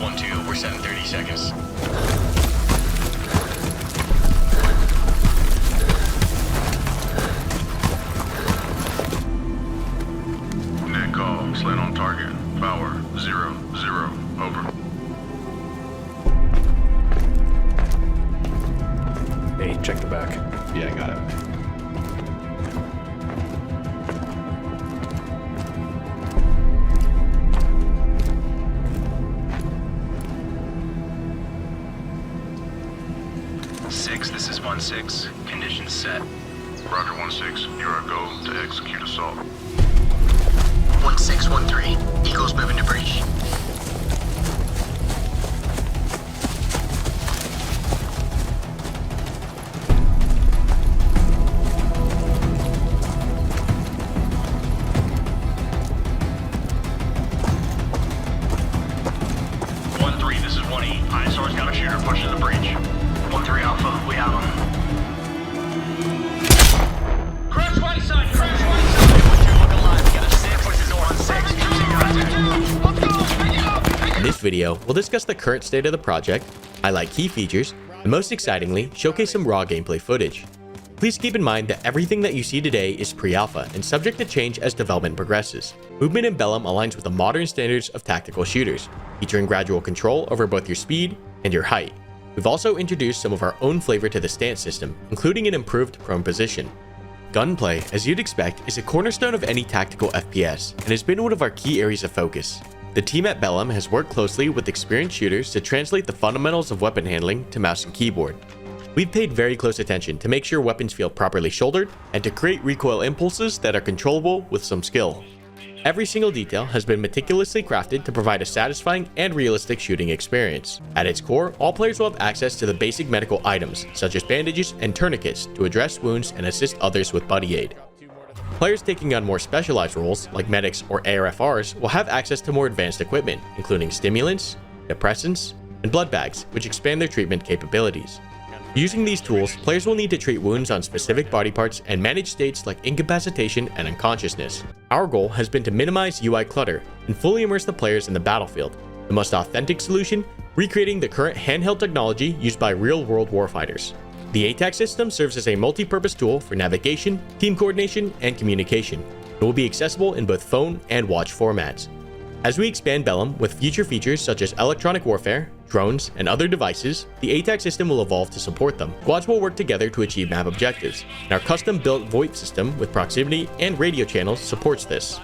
1-2, we're setting 30 seconds. Net call, slant on target. Power, 0, 0, over. Hey, check the back. Yeah, I got it. This is 1-6. Conditions set. Roger 1-6, you're our go to execute assault. 1613. Eagles moving to breach. This is 1-8. ISR's got a shooter pushing the breach. 1-3 Alpha, we have him. Crash white side! Crash white side! 2 look alive. Got a 6, which is 1-6. Let's go! Pick it up! In this video, we'll discuss the current state of the project, highlight key features, and most excitingly, showcase some raw gameplay footage. Please keep in mind that everything that you see today is pre-alpha and subject to change as development progresses. Movement in Bellum aligns with the modern standards of tactical shooters, featuring gradual control over both your speed and your height. We've also introduced some of our own flavor to the stance system, including an improved prone position. Gunplay, as you'd expect, is a cornerstone of any tactical FPS, and has been one of our key areas of focus. The team at Bellum has worked closely with experienced shooters to translate the fundamentals of weapon handling to mouse and keyboard. We've paid very close attention to make sure weapons feel properly shouldered, and to create recoil impulses that are controllable with some skill. Every single detail has been meticulously crafted to provide a satisfying and realistic shooting experience. At its core, all players will have access to the basic medical items, such as bandages and tourniquets, to address wounds and assist others with buddy aid. Players taking on more specialized roles, like medics or ARFRs, will have access to more advanced equipment, including stimulants, depressants, and blood bags, which expand their treatment capabilities. Using these tools, players will need to treat wounds on specific body parts and manage states like incapacitation and unconsciousness. Our goal has been to minimize UI clutter and fully immerse the players in the battlefield, the most authentic solution, recreating the current handheld technology used by real-world warfighters. The ATAC system serves as a multi-purpose tool for navigation, team coordination, and communication. It will be accessible in both phone and watch formats. As we expand Bellum with future features such as electronic warfare, drones, and other devices, the ATAC system will evolve to support them. Squads will work together to achieve map objectives, and our custom-built VoIP system with proximity and radio channels supports this.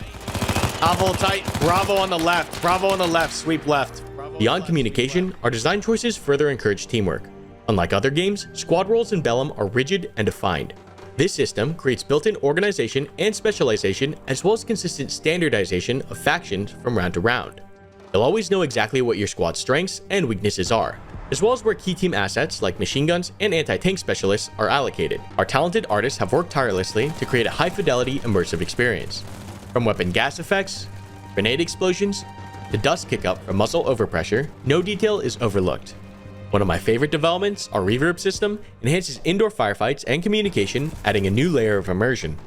Bravo tight. Bravo on the left. Bravo on the left. Sweep left. Beyond communication, our design choices further encourage teamwork. Unlike other games, squad roles in Bellum are rigid and defined. This system creates built-in organization and specialization, as well as consistent standardization of factions from round to round. You'll always know exactly what your squad's strengths and weaknesses are, as well as where key team assets like machine guns and anti-tank specialists are allocated. Our talented artists have worked tirelessly to create a high-fidelity, immersive experience. From weapon gas effects, grenade explosions, to dust kick-up from muzzle overpressure, no detail is overlooked. One of my favorite developments, our reverb system, enhances indoor firefights and communication, adding a new layer of immersion.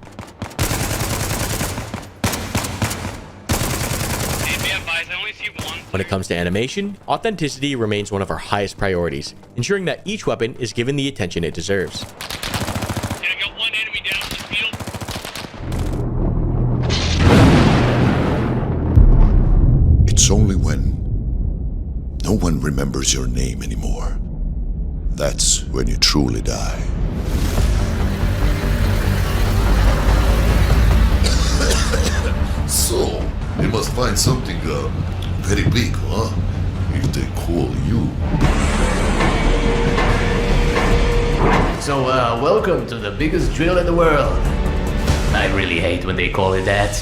When it comes to animation, authenticity remains one of our highest priorities, ensuring that each weapon is given the attention it deserves. Yeah, I got one enemy down in the field. It's only when no one remembers your name anymore. That's when you truly die. So, they must find something very big, huh? If they call you. So, welcome to the biggest drill in the world. I really hate when they call it that.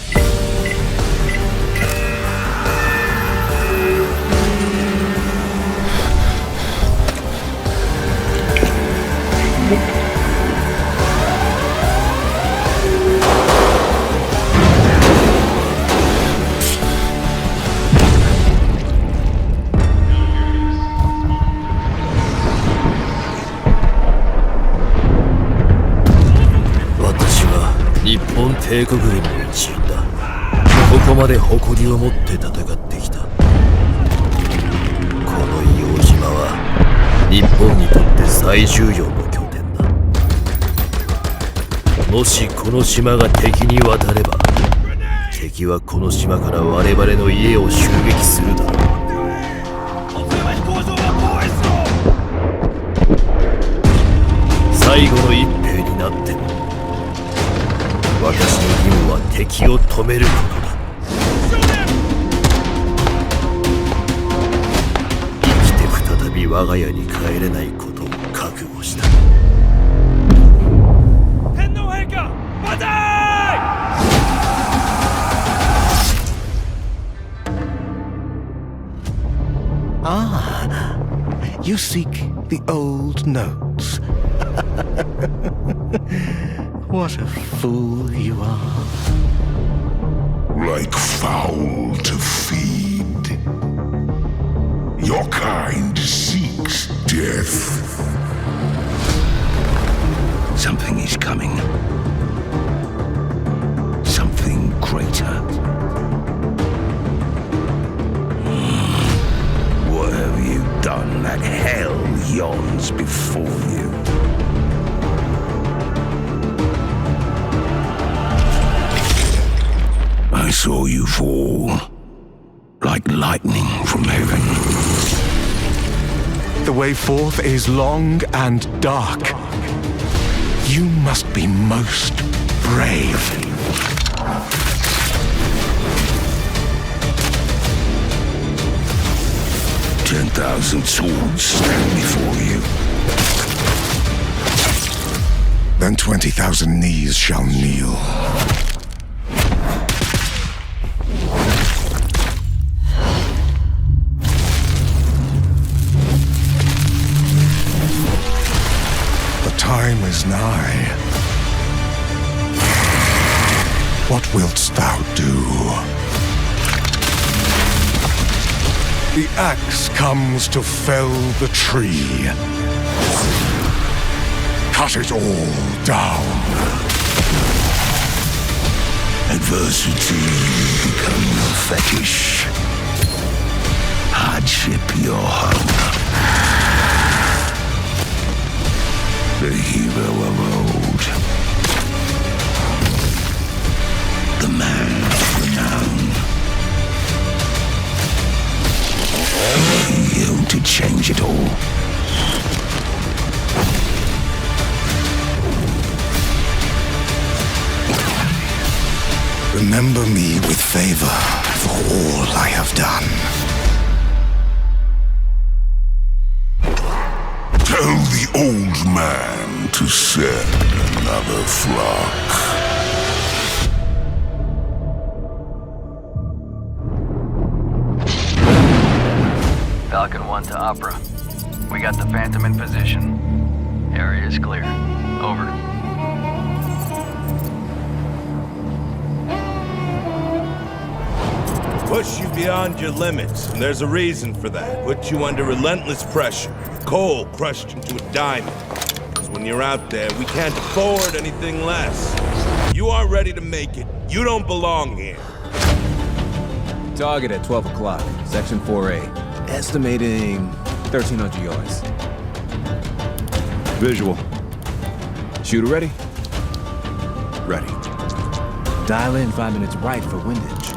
日本帝国軍の一員だ。ここまで誇りを持って戦ってきた。日本にとって最重要の拠点だ。もしこの島が敵に渡れば、敵はこの島から我々の家を襲撃するだろう。最後の一兵になっても、私の義務は敵を止めることだ。生きて再び我が家に帰れないことを覚悟した。天皇陛下、万歳！ Ah, you seek the old notes. What a fool you are. Like fowl to feed. Your kind seeks death. Something is coming. Something greater. What have you done that hell yawns before you? I saw you fall like lightning from heaven. The way forth is long and dark. You must be most brave. $10,000 swords stand before you. Then 20,000 knees shall kneel. The time is nigh. What wilt thou do? The axe comes to fell the tree. Cut it all down. Adversity become your fetish. Hardship your home. The hero of old. The man of renown. You to change it all. Remember me with favor for all I have done. Tell the old man to send another flock. Falcon 1 to Opera. We got the Phantom in position. Area is clear. Over. Push you beyond your limits, and there's a reason for that. Put you under relentless pressure. Coal crushed into a diamond. Because when you're out there, we can't afford anything less. You aren't ready to make it. You don't belong here. Target at 12 o'clock, Section 4A. Estimating 1,300 yards. Visual. Shooter ready? Ready. Dial in 5 minutes right for windage.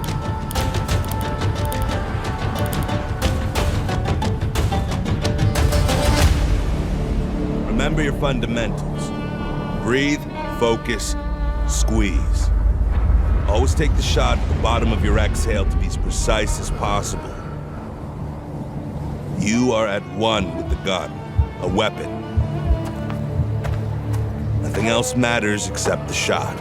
Remember your fundamentals. Breathe, focus, squeeze. Always take the shot at the bottom of your exhale to be as precise as possible. You are at one with the gun, a weapon. Nothing else matters except the shot.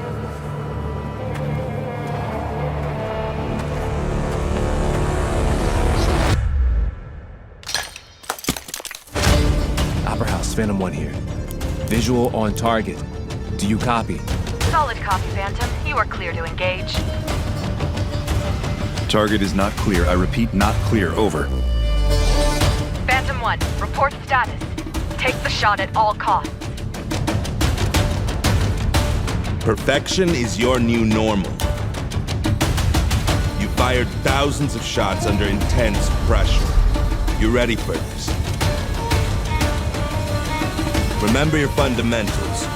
Opera House, Phantom 1 here. Visual on target. Do you copy? Solid copy, Phantom. You are clear to engage. Target is not clear. I repeat, not clear. Over. Phantom 1, report status. Take the shot at all costs. Perfection is your new normal. You fired thousands of shots under intense pressure. You're ready for this. Remember your fundamentals.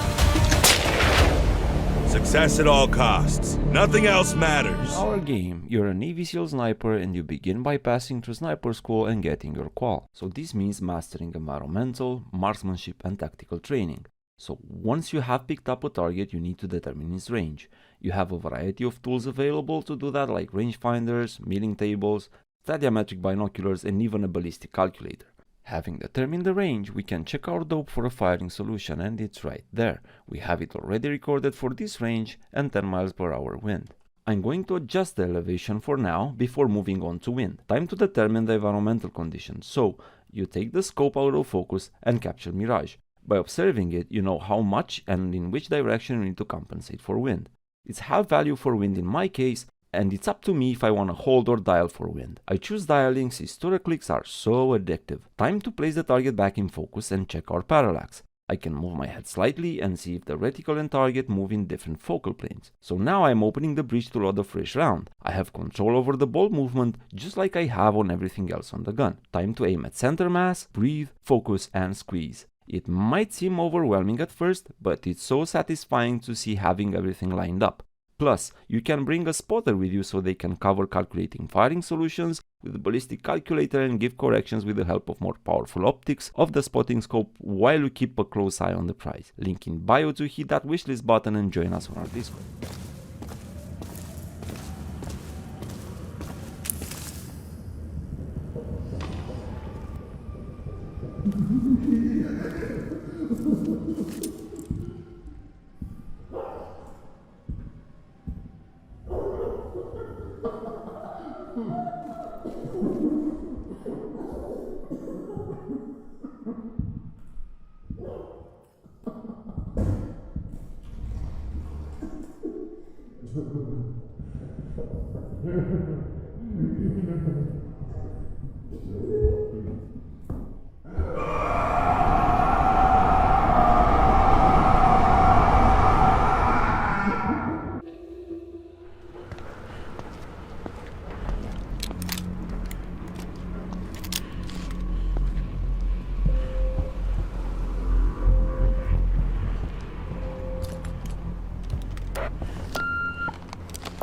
Success at all costs. Nothing else matters. Our game, you're a Navy SEAL sniper and you begin by passing through sniper school and getting your qual. So this means mastering environmental, marksmanship and tactical training. So once you have picked up a target, you need to determine its range. You have a variety of tools available to do that, like rangefinders, milling tables, stadiometric binoculars and even a ballistic calculator. Having determined the range, we can check our dope for a firing solution, and it's right there. We have it already recorded for this range and 10 miles per hour wind. I'm going to adjust the elevation for now before moving on to wind. Time to determine the environmental conditions. So you take the scope out of focus and capture mirage. By observing it, you know how much and in which direction you need to compensate for wind. It's half value for wind in my case, and it's up to me if I want to hold or dial for wind. I choose dialing since tutor clicks are so addictive. Time to place the target back in focus and check our parallax. I can move my head slightly and see if the reticle and target move in different focal planes. So now I'm opening the breech to load a fresh round. I have control over the bolt movement just like I have on everything else on the gun. Time to aim at center mass, breathe, focus and squeeze. It might seem overwhelming at first, but it's so satisfying to see having everything lined up. Plus, you can bring a spotter with you so they can cover calculating firing solutions with the ballistic calculator and give corrections with the help of more powerful optics of the spotting scope while you keep a close eye on the prize. Link in bio to hit that wishlist button and join us on our Discord.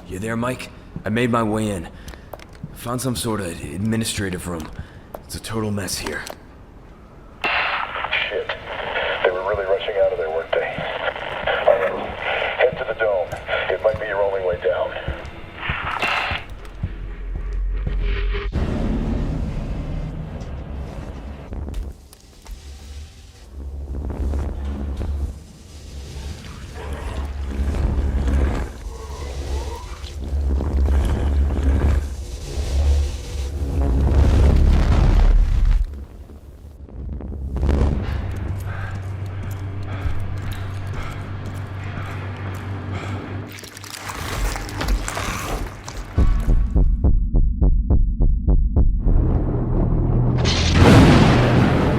You there, Mike? I made my way in. Found some sort of administrative room. It's a total mess here. Shit. They were really rushing out of there, weren't they? Alright, head to the dome. It might be your only way down.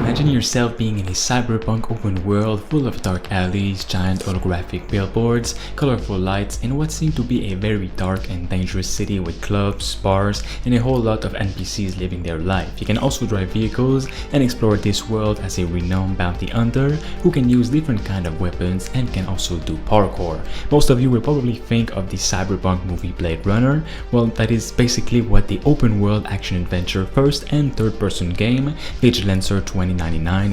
Imagine yourself being in a cyberpunk open world full of dark alleys, giant holographic billboards, colorful lights, and what seemed to be a very dark and dangerous city with clubs, bars, and a whole lot of NPCs living their life. You can also drive vehicles and explore this world as a renowned bounty hunter who can use different kind of weapons and can also do parkour. Most of you will probably think of the cyberpunk movie Blade Runner. Well, that is basically what the open world action adventure first and third person game Vigilancer 2099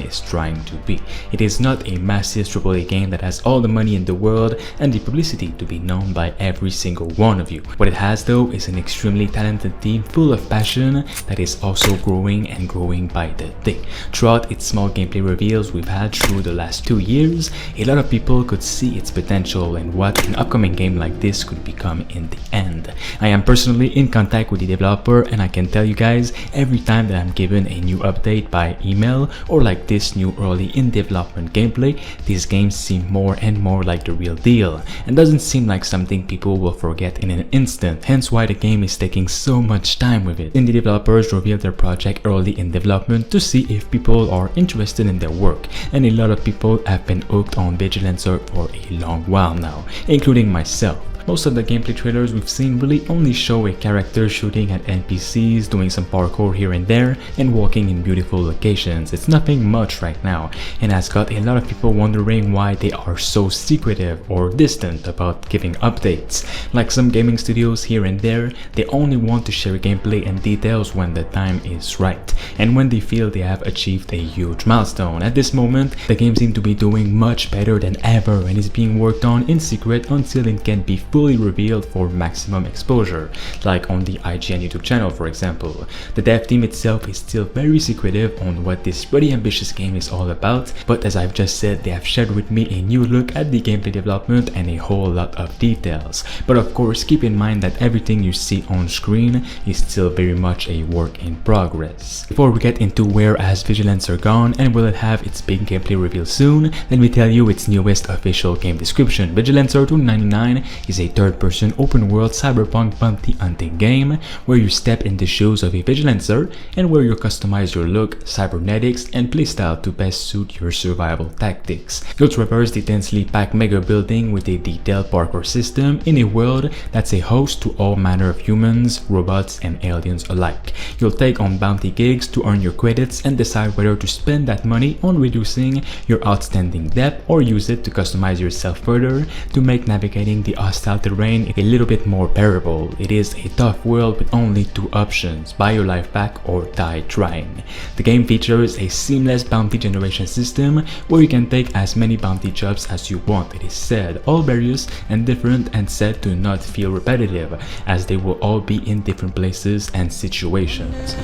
is trying to be. It is not a massive AAA game that has all the money in the world and the publicity to be known by every single one of you. What it has though is an extremely talented team full of passion that is also growing and growing by the day. Throughout its small gameplay reveals we've had through the last 2 years, a lot of people could see its potential and what an upcoming game like this could become in the end. I am personally in contact with the developer and I can tell you guys, every time that I'm given a new update by email or like this new early in development gameplay, these games seem more and more like the real deal and doesn't seem like something people will forget in an instant, hence why the game is taking so much time with it. Indie developers reveal their project early in development to see if people are interested in their work, and a lot of people have been hooked on Vigilancer for a long while now, including myself. Most of the gameplay trailers we've seen really only show a character shooting at NPCs, doing some parkour here and there, and walking in beautiful locations. It's nothing much right now, and has got a lot of people wondering why they are so secretive or distant about giving updates. Like some gaming studios here and there, they only want to share gameplay and details when the time is right, and when they feel they have achieved a huge milestone. At this moment, the game seems to be doing much better than ever and is being worked on in secret until it can be fully revealed for maximum exposure, like on the IGN YouTube channel for example. The dev team itself is still very secretive on what this pretty ambitious game is all about, but as I've just said, they have shared with me a new look at the gameplay development and a whole lot of details. But of course, keep in mind that everything you see on screen is still very much a work in progress. Before we get into where has Vigilancer gone and will it have its big gameplay reveal soon, let me tell you its newest official game description. Vigilancer 299 is a third-person open-world cyberpunk bounty hunting game where you step in the shoes of a Vigilancer and where you customize your look, cybernetics, and playstyle to best suit your survival tactics. You'll traverse the densely packed mega building with a detailed parkour system in a world that's a host to all manner of humans, robots, and aliens alike. You'll take on bounty gigs to earn your credits and decide whether to spend that money on reducing your outstanding debt or use it to customize yourself further to make navigating the hostile terrain a little bit more bearable. It is a tough world with only two options: buy your life back or die trying. The game features a seamless bounty generation system where you can take as many bounty jobs as you want. It is said all various and different and said to not feel repetitive, as they will all be in different places and situations.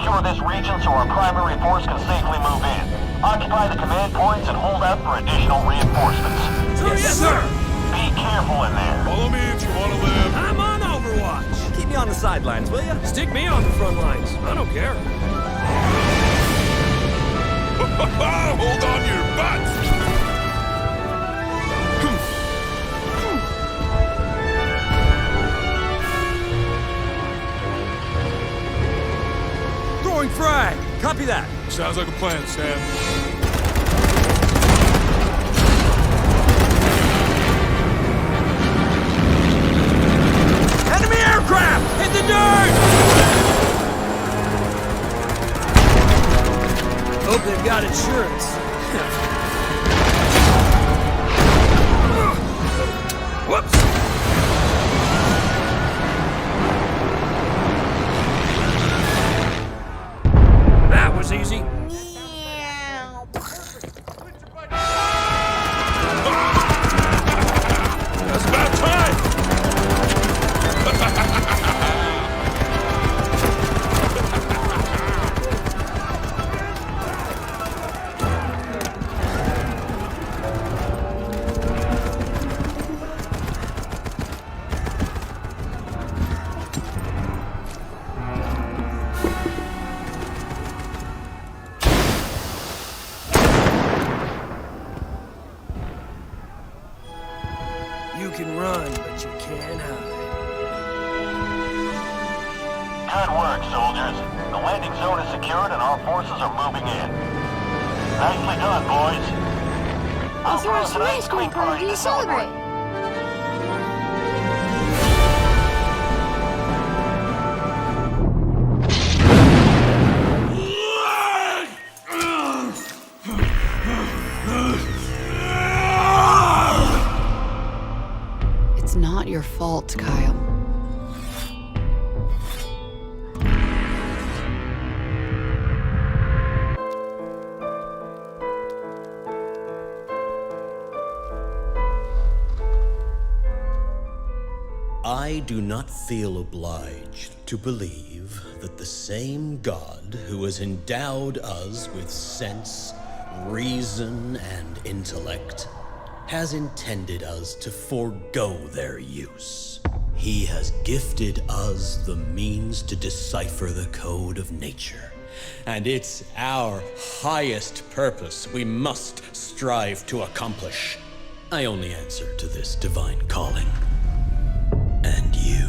secure this region so our primary force can safely move in. Occupy the command points and hold out for additional reinforcements. Yes, sir! Be careful in there. Follow me if you want to live. I'm on Overwatch! Keep me on the sidelines, will ya? Stick me on the front lines. I don't care. Hold on to your butts! Throwing frag! Copy that. Sounds like a plan, Sam. Enemy aircraft! Hit the dirt! Hope they've got insurance. Whoops! That was easy. That's about time! You can run, but you can't hide. Good work, soldiers. The landing zone is secured and our forces are moving in. Nicely done, boys. I'll throw tonight's queen party to celebrate. It's not your fault, Kyle. I do not feel obliged to believe that the same God who has endowed us with sense, reason, and intellect has intended us to forego their use. He has gifted us the means to decipher the code of nature, and it's our highest purpose we must strive to accomplish. I only answer to this divine calling. And you.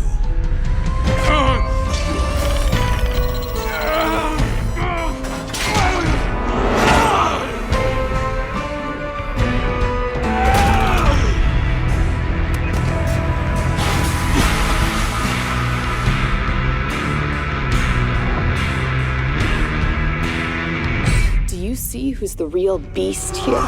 Do you see who's the real beast here?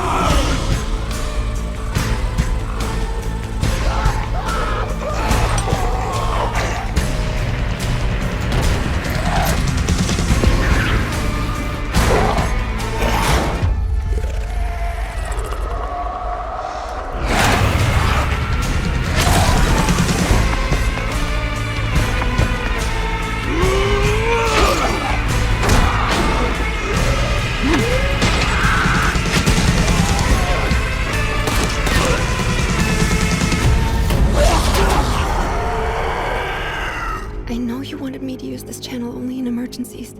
I know you wanted me to use this channel only in emergencies,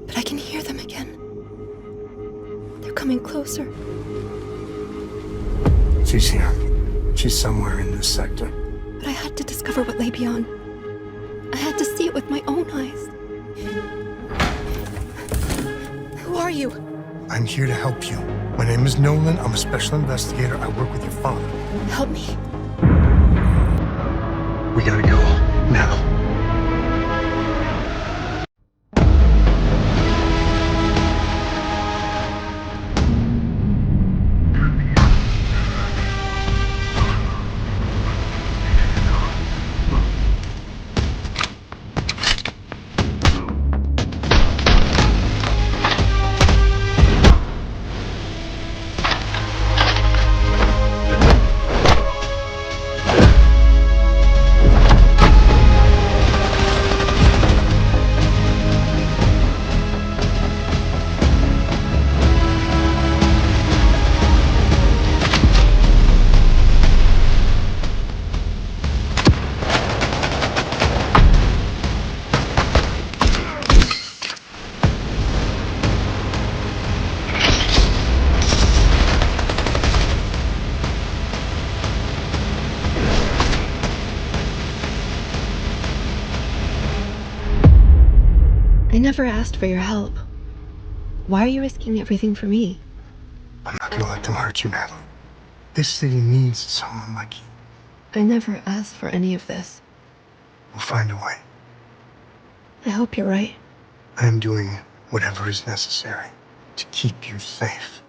but I can hear them again. They're coming closer. She's here. She's somewhere in this sector. But I had to discover what lay beyond. I had to see it with my own eyes. Who are you? I'm here to help you. My name is Nolan. I'm a special investigator. I work with your father. Help me. We gotta go. Now. never asked for your help. Why are you risking everything for me? I'm not gonna let them hurt you, Natalie. This city needs someone like you. I never asked for any of this. We'll find a way. I hope you're right. I am doing whatever is necessary to keep you safe.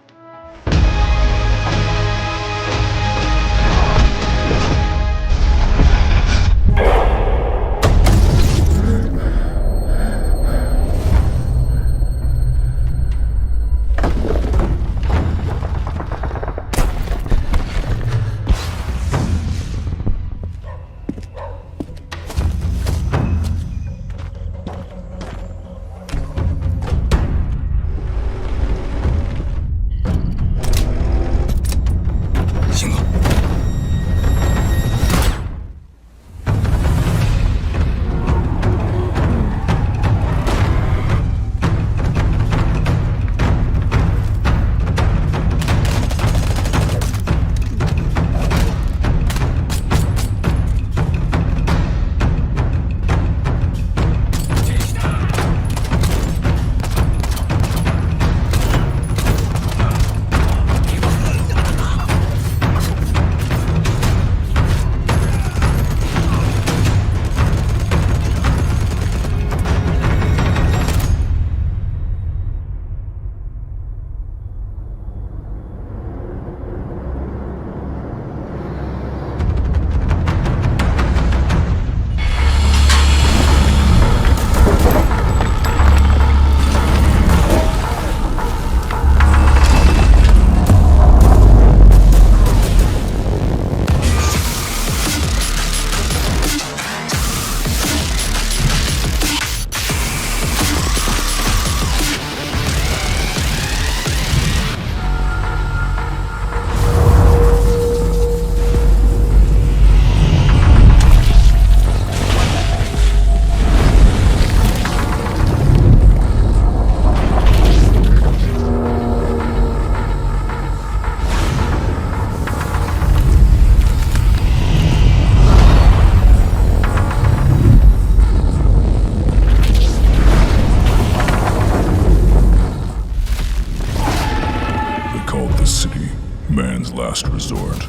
last resort.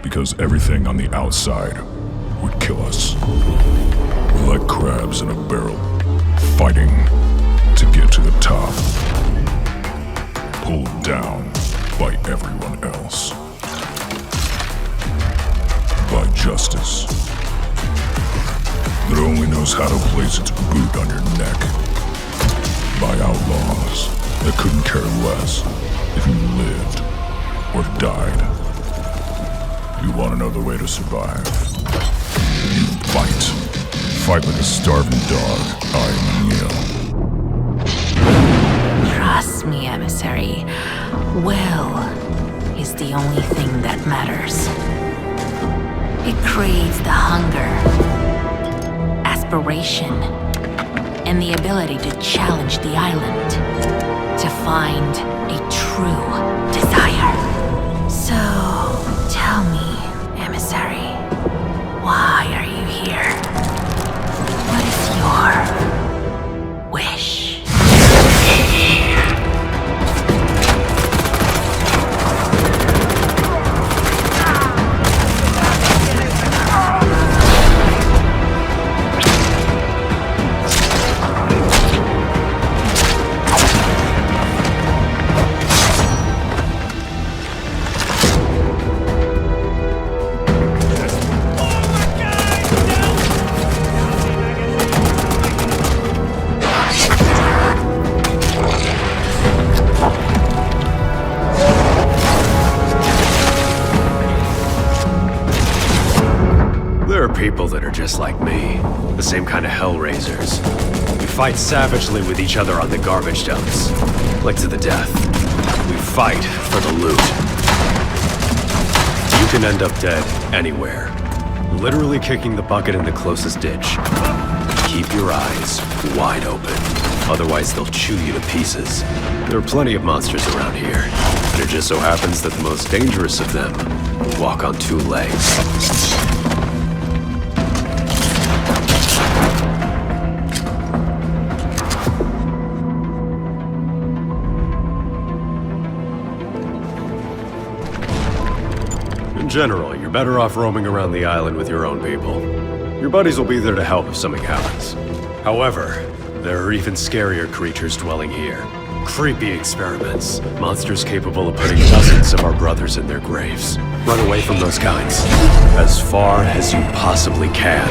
Because everything on the outside would kill us. We're like crabs in a barrel, fighting to get to the top. Pulled down by everyone else. By justice. That only knows how to place its boot on your neck. By outlaws that couldn't care less if you lived or died. You want to know the way to survive? You fight. Fight like a starving dog. I'm Neil. Trust me, emissary. Will is the only thing that matters. It creates the hunger, aspiration, and the ability to challenge the island, to find a true desire. So, tell me, emissary, why are you here? What is your wish? People that are just like me, the same kind of hellraisers. We fight savagely with each other on the garbage dumps, like to the death. We fight for the loot. You can end up dead anywhere, literally kicking the bucket in the closest ditch. Keep your eyes wide open, otherwise they'll chew you to pieces. There are plenty of monsters around here, and it just so happens that the most dangerous of them walk on two legs. In general, you're better off roaming around the island with your own people. Your buddies will be there to help if something happens. However, there are even scarier creatures dwelling here. Creepy experiments. Monsters capable of putting dozens of our brothers in their graves. Run away from those kinds. As far as you possibly can.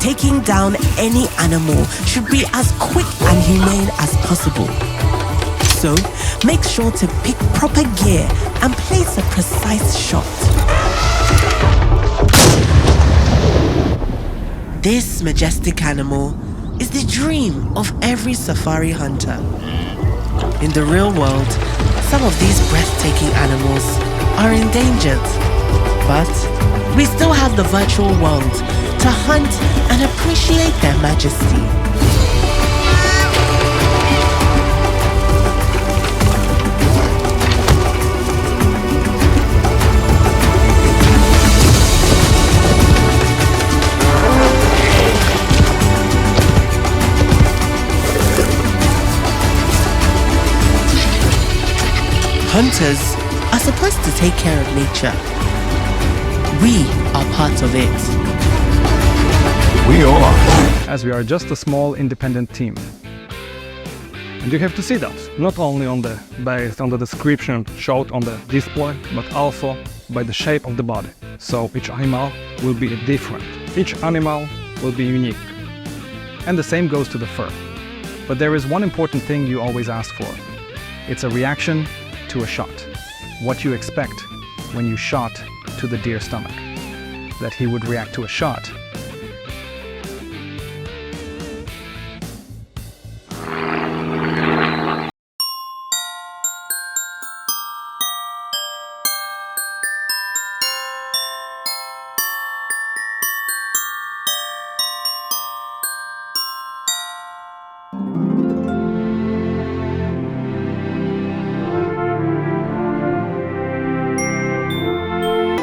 Taking down any animal should be as quick and humane as possible. So, make sure to pick proper gear and place a precise shot. This majestic animal is the dream of every safari hunter. In the real world, some of these breathtaking animals are endangered. But we still have the virtual world to hunt and appreciate their majesty. Hunters are supposed to take care of nature. We are part of it. We are. As we are just a small independent team. And you have to see that, not only based on the description showed on the display, but also by the shape of the body. So each animal will be different. Each animal will be unique. And the same goes to the fur. But there is one important thing you always ask for. It's a reaction to a shot. What you expect when you shot to the deer's stomach. That he would react to a shot.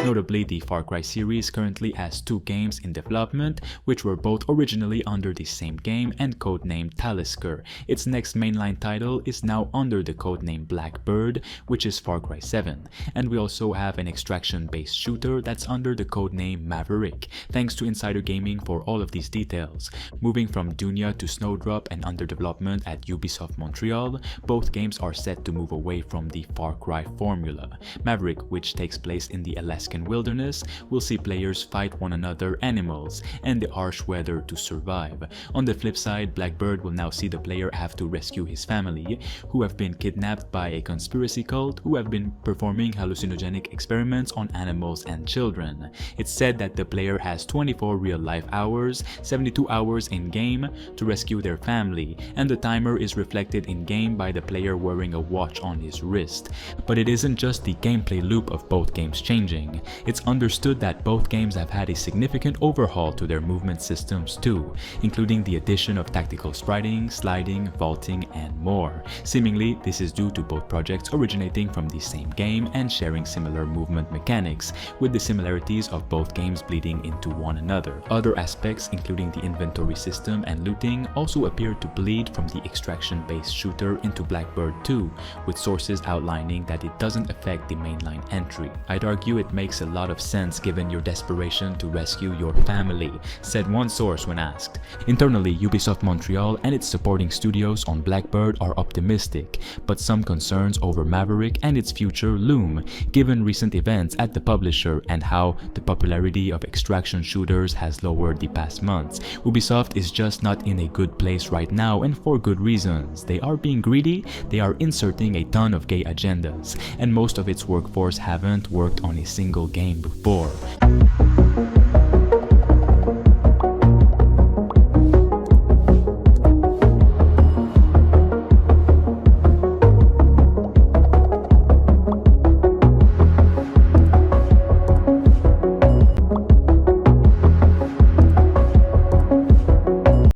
Notably, the Far Cry series currently has 2 games in development, which were both originally under the same game and codenamed Talisker. Its next mainline title is now under the codename Blackbird, which is Far Cry 7. And we also have an extraction-based shooter that's under the codename Maverick. Thanks to Insider Gaming for all of these details. Moving from Dunia to Snowdrop and under development at Ubisoft Montreal, both games are set to move away from the Far Cry formula. Maverick, which takes place in the Alaskan wilderness, will see players fight one another, animals, and the harsh weather to survive. On the flip side, Blackbird will now see the player have to rescue his family, who have been kidnapped by a conspiracy cult who have been performing hallucinogenic experiments on animals and children. It's said that the player has 24 real-life hours, 72 hours in-game to rescue their family, and the timer is reflected in-game by the player wearing a watch on his wrist. But it isn't just the gameplay loop of both games changing. It's understood that both games have had a significant overhaul to their movement systems too, including the addition of tactical striding, sliding, vaulting, and more. Seemingly, this is due to both projects originating from the same game and sharing similar movement mechanics, with the similarities of both games bleeding into one another. Other aspects, including the inventory system and looting, also appear to bleed from the extraction-based shooter into Blackbird 2, with sources outlining that it doesn't affect the mainline entry. I'd argue it makes a lot of sense given your desperation to rescue your family, said one source when asked. Internally, Ubisoft Montreal and its supporting studios on Blackbird are optimistic, but some concerns over Maverick and its future loom, given recent events at the publisher and how the popularity of extraction shooters has lowered the past months. Ubisoft is just not in a good place right now, and for good reasons. They are being greedy, they are inserting a ton of gay agendas, and most of its workforce haven't worked on a single game before.